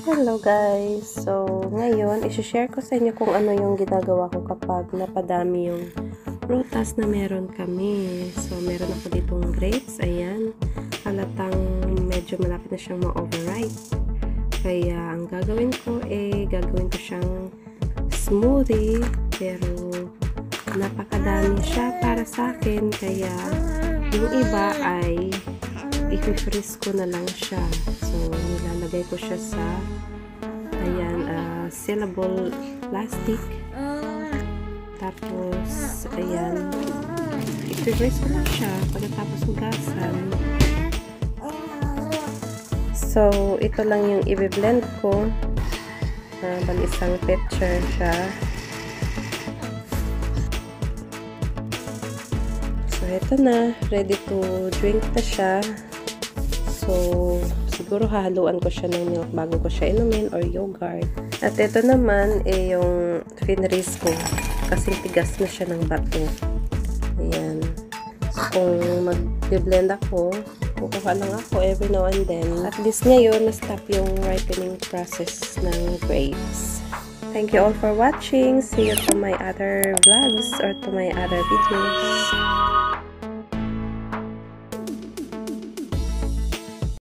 Hello guys! So, ngayon, isi-share ko sa inyo kung ano yung ginagawa ko kapag napadami yung prutas na meron kami. So, meron ako ditong grapes. Ayan. Halatang medyo malapit na siyang ma-overripe. Kaya, ang gagawin ko gagawin ko siyang smoothie. Pero, napakadami siya para sa akin. Kaya, yung iba ay i-freeze ko na lang siya. So, nilalagay ko siya sa sealable plastic. Tapos, ayan, i-freeze ko lang siya pagkatapos hugasan. So, ito lang yung i-blend ko. Bali isang pitcher siya. So, ito na. Ready to drink na siya. So, siguro hahaluan ko siya ng milk bago ko siya inumin or yogurt. At ito naman yung finreeze ko. Kasing tigas na siya ng bato. Ayan. So, kung mag-blend ako, kukuha lang ako every now and then. At least ngayon, na-stop yung ripening process ng grapes. Thank you all for watching. See you to my other vlogs or to my other videos.